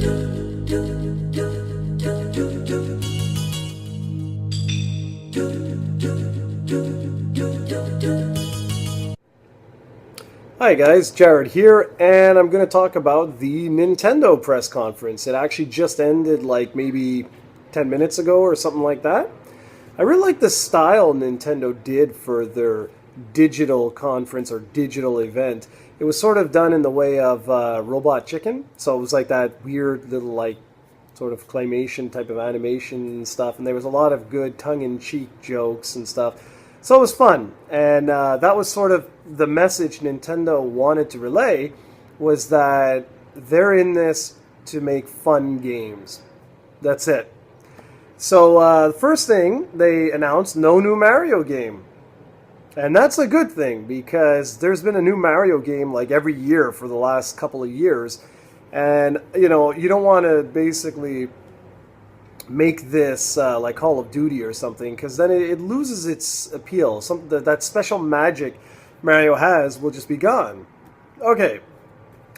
Hi guys, Jared here, and I'm going to talk about the Nintendo press conference. It actually just ended like maybe 10 minutes ago or something like that. I really like the style Nintendo did for their digital conference or digital event. It was sort of done in the way of Robot Chicken, so it was like that weird little like sort of claymation type of animation and stuff, and there was a lot of good tongue-in-cheek jokes and stuff. So it was fun, and that was sort of the message Nintendo wanted to relay, was that they're in this to make fun games. That's it. So the first thing they announced, no new Mario game. And that's a good thing, because there's been a new Mario game like every year for the last couple of years. And, you know, you don't want to basically make this like Call of Duty or something, because then it loses its appeal. That special magic Mario has will just be gone. Okay,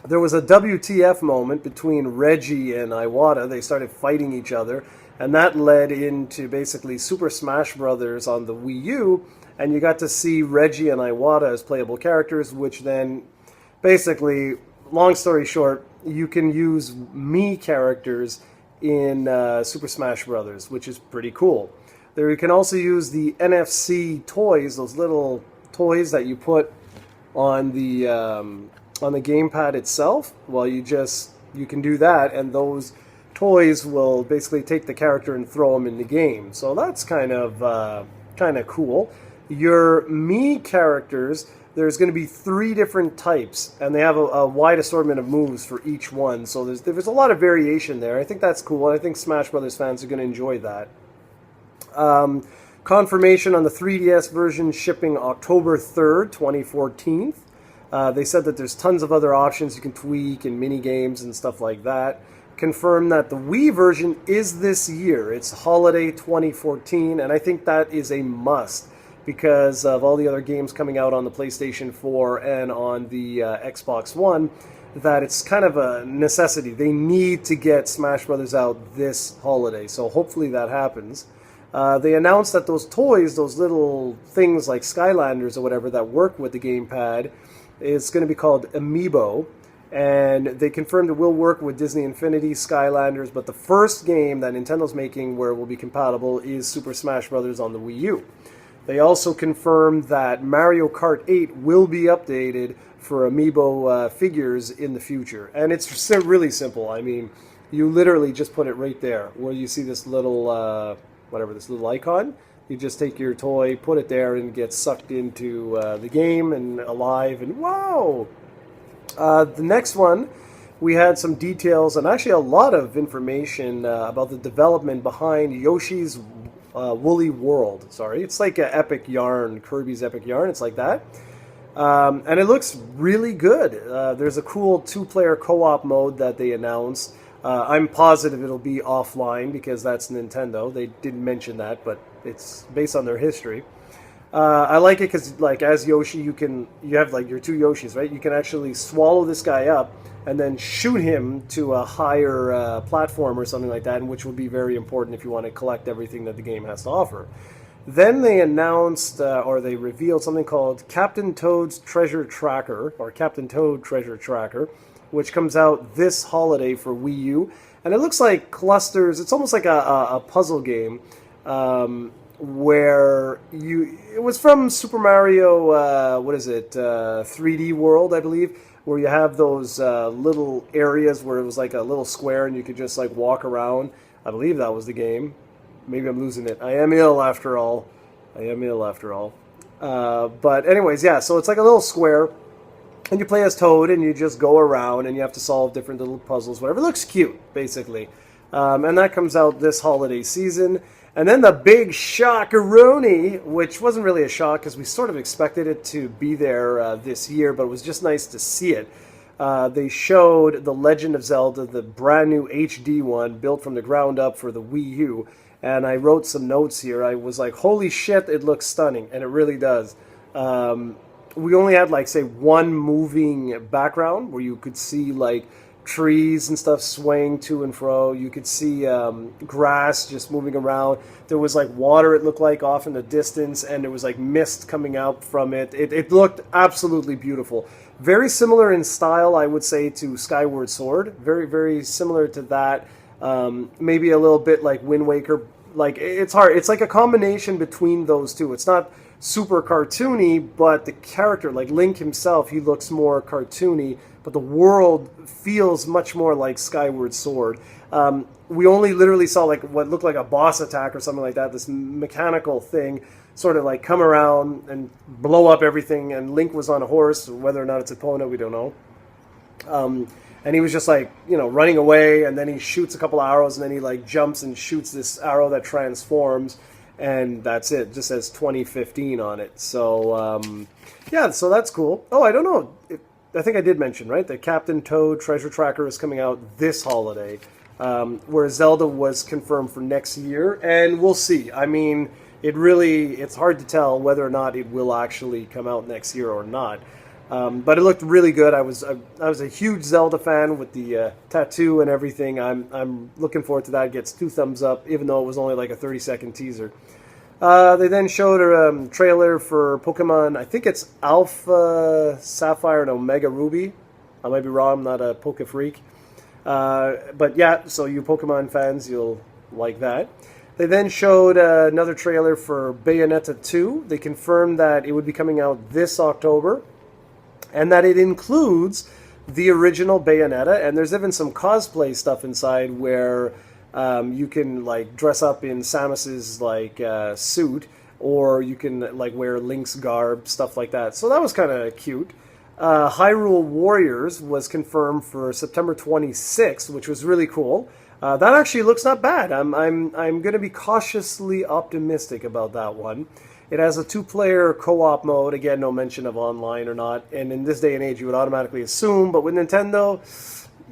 there was a WTF moment between Reggie and Iwata. They started fighting each other, and that led into basically Super Smash Bros. On the Wii U, and you got to see Reggie and Iwata as playable characters, which then basically, long story short, you can use Mii Characters in Super Smash Bros., which is pretty cool. There you can also use the Nfc Toys, those little toys that you put on the gamepad itself. Well, you can do that, and those toys will basically take the character and throw them in the game. So that's kind of cool. Your Mii characters, there's going to be 3 different types, and they have a wide assortment of moves for each one. So there's a lot of variation there. I think that's cool, and I think Smash Brothers fans are going to enjoy that. Confirmation on the 3DS version shipping October 3rd, 2014. They said that there's tons of other options you can tweak and mini games and stuff like that. Confirmed that the Wii version is this year. It's holiday 2014, and I think that is a must, because of all the other games coming out on the PlayStation 4 and on the Xbox One, that it's kind of a necessity. They need to get Smash Brothers out this holiday, so hopefully that happens. They announced that those toys, those little things like Skylanders or whatever that work with the gamepad, is going to be called Amiibo, and they confirmed it will work with Disney Infinity, Skylanders, but the first game that Nintendo's making where it will be compatible is Super Smash Brothers on the Wii U. They also confirmed that Mario Kart 8 will be updated for Amiibo figures in the future. And it's really simple. I mean, you literally just put it right there where you see this little, this little icon. You just take your toy, put it there, and get sucked into the game and alive, and wow! The next one, we had some details and actually a lot of information about the development behind Yoshi's Woolly World. Sorry, it's like an Epic Yarn, Kirby's Epic Yarn. It's like that, and it looks really good. There's a cool 2-player co-op mode that they announced. I'm positive it'll be offline because that's Nintendo. They didn't mention that, but it's based on their history. I like it because, like, as Yoshi, you have like your 2 Yoshis, right? You can actually swallow this guy up and then shoot him to a higher platform or something like that, which would be very important if you want to collect everything that the game has to offer. Then they announced, or they revealed something called Captain Toad's Treasure Tracker, or Captain Toad Treasure Tracker, which comes out this holiday for Wii U. And it looks like clusters, it's almost like a puzzle game, where it was from Super Mario, 3D World, I believe, where you have those little areas where it was like a little square and you could just like walk around. I believe that was the game. Maybe I'm losing it. I am ill after all. But anyways, yeah, so it's like a little square, and you play as Toad, and you just go around, and you have to solve different little puzzles, whatever. It looks cute, basically. And that comes out this holiday season. And then the big shockeroni, which wasn't really a shock because we sort of expected it to be there this year, but it was just nice to see it. They showed The Legend of Zelda, the brand new HD one, built from the ground up for the Wii U. And I wrote some notes here. I was like, holy shit, it looks stunning. And it really does. We only had, like, say, one moving background where you could see, like, trees and stuff swaying to and fro. You could see grass just moving around. There was like water, it looked like, off in the distance, and there was like mist coming out from it. It looked absolutely beautiful. Very similar in style, I would say, to Skyward Sword. Very, very similar to that. Maybe a little bit like Wind Waker. Like, it's hard. It's like a combination between those two. It's not super cartoony, but the character, like Link himself, he looks more cartoony, but the world feels much more like Skyward Sword. We only literally saw like what looked like a boss attack or something like that, this mechanical thing sort of like come around and blow up everything, and Link was on a horse. Whether or not it's opponent, we don't know. And he was just like, running away, and then he shoots a couple arrows, and then he like jumps and shoots this arrow that transforms, and that's it. Just says 2015 on it. So, yeah, so that's cool. Oh, I don't know. I think I did mention, right, that Captain Toad Treasure Tracker is coming out this holiday, where Zelda was confirmed for next year, and we'll see. I mean, it's hard to tell whether or not it will actually come out next year or not. But it looked really good. I was a huge Zelda fan with the tattoo and everything. I'm looking forward to that. It gets 2 thumbs up, even though it was only like a 30-second teaser. They then showed a trailer for Pokemon. I think it's Alpha Sapphire and Omega Ruby. I might be wrong. I'm not a Poke freak. But yeah, so you Pokemon fans, you'll like that. They then showed another trailer for Bayonetta 2. They confirmed that it would be coming out this October, and that it includes the original Bayonetta, and there's even some cosplay stuff inside where you can like dress up in Samus's like suit, or you can like wear Link's garb, stuff like that. So that was kind of cute. Hyrule Warriors was confirmed for September 26th, which was really cool. That actually looks not bad. I'm going to be cautiously optimistic about that one. It has a 2-player co-op mode. Again, no mention of online or not. And in this day and age, you would automatically assume. But with Nintendo,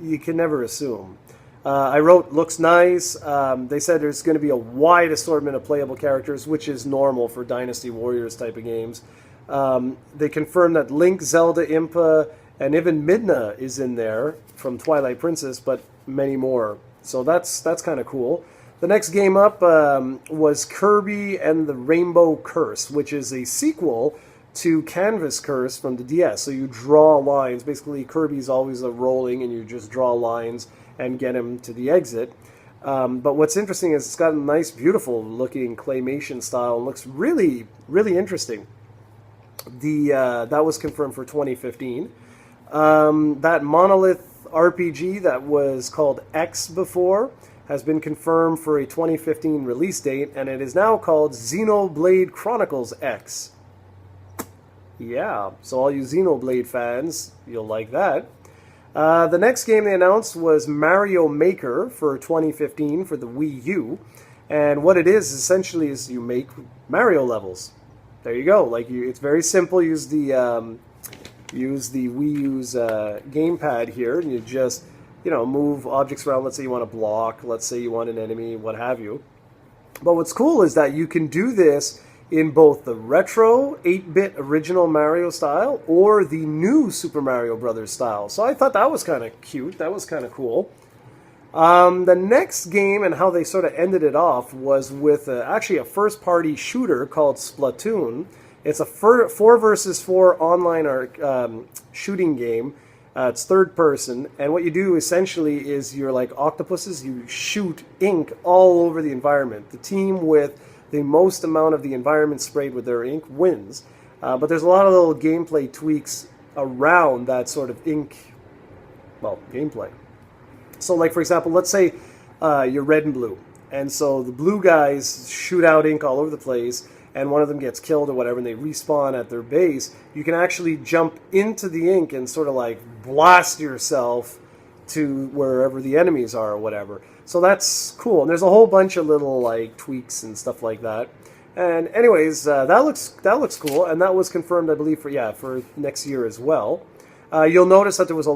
you can never assume. I wrote, looks nice. They said there's going to be a wide assortment of playable characters, which is normal for Dynasty Warriors type of games. They confirmed that Link, Zelda, Impa, and even Midna is in there from Twilight Princess, but many more. So that's kind of cool. The next game up was Kirby and the Rainbow Curse, which is a sequel to Canvas Curse from the DS. So you draw lines. Basically, Kirby's always rolling, and you just draw lines and get him to the exit. But what's interesting is it's got a nice, beautiful-looking claymation style. And looks really, really interesting. That was confirmed for 2015. That Monolith RPG that was called X before has been confirmed for a 2015 release date, and it is now called Xenoblade Chronicles X. Yeah, so all you Xenoblade fans, you'll like that. The next game they announced was Mario Maker for 2015 for the Wii U, and what it is essentially is you make Mario levels. There you go. Like it's very simple. Use the Wii U's gamepad here, and you just move objects around. Let's say you want to block. Let's say you want an enemy, what have you. But what's cool is that you can do this in both the retro 8-bit original Mario style or the new Super Mario Brothers style. So I thought that was kind of cute. That was kind of cool. The next game and how they sort of ended it off was with actually a first-party shooter called Splatoon. It's a 4 versus 4 online shooting game. It's third person, and what you do essentially is you're like octopuses. You shoot ink all over the environment. The team with the most amount of the environment sprayed with their ink wins. But there's a lot of little gameplay tweaks around that sort of ink, gameplay. So like, for example, let's say you're red and blue, and so the blue guys shoot out ink all over the place, and one of them gets killed or whatever, and they respawn at their base. You can actually jump into the ink and sort of like blast yourself to wherever the enemies are or whatever. So that's cool. And there's a whole bunch of little like tweaks and stuff like that. And anyways, that looks cool, and that was confirmed, I believe, for next year as well. You'll notice that there was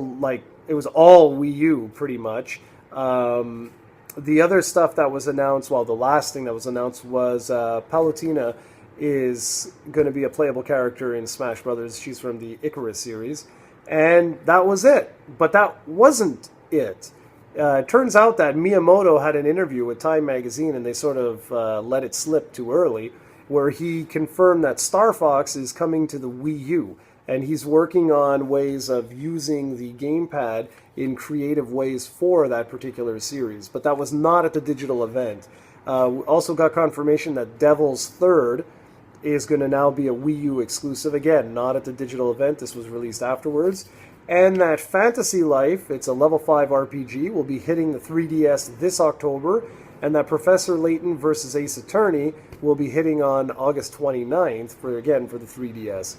it was all Wii U pretty much. The other stuff that was announced, the last thing that was announced was Palutena is going to be a playable character in Smash Brothers. She's from the Icarus series. And that was it. But that wasn't it. It turns out that Miyamoto had an interview with Time Magazine, and they sort of let it slip too early, where he confirmed that Starfox is coming to the Wii U, and he's working on ways of using the gamepad in creative ways for that particular series. But that was not at the digital event. We also got confirmation that Devil's Third is going to now be a Wii U exclusive. Again, not at the digital event. This was released afterwards. And that Fantasy Life, it's a level 5 RPG, will be hitting the 3DS this October. And that Professor Layton versus Ace Attorney will be hitting on August 29th, for the 3DS.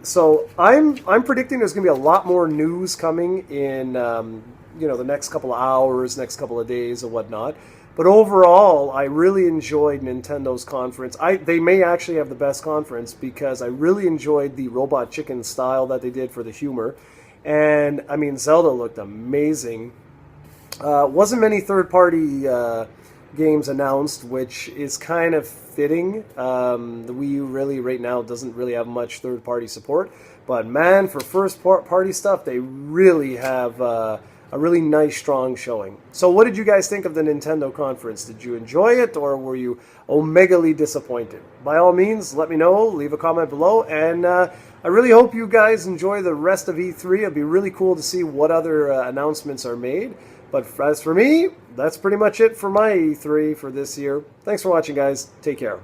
So I'm predicting there's going to be a lot more news coming in the next couple of hours, next couple of days, or whatnot. But overall, I really enjoyed Nintendo's conference. They may actually have the best conference because I really enjoyed the Robot Chicken style that they did for the humor. And, I mean, Zelda looked amazing. Wasn't many third-party games announced, which is kind of fitting. The Wii U really, right now, doesn't really have much third-party support. But, man, for first-party stuff, they really have a really nice, strong showing. So what did you guys think of the Nintendo conference? Did you enjoy it, or were you omegally disappointed? By all means, let me know. Leave a comment below. And I really hope you guys enjoy the rest of E3. It'd be really cool to see what other announcements are made. But as for me, that's pretty much it for my E3 for this year. Thanks for watching, guys. Take care.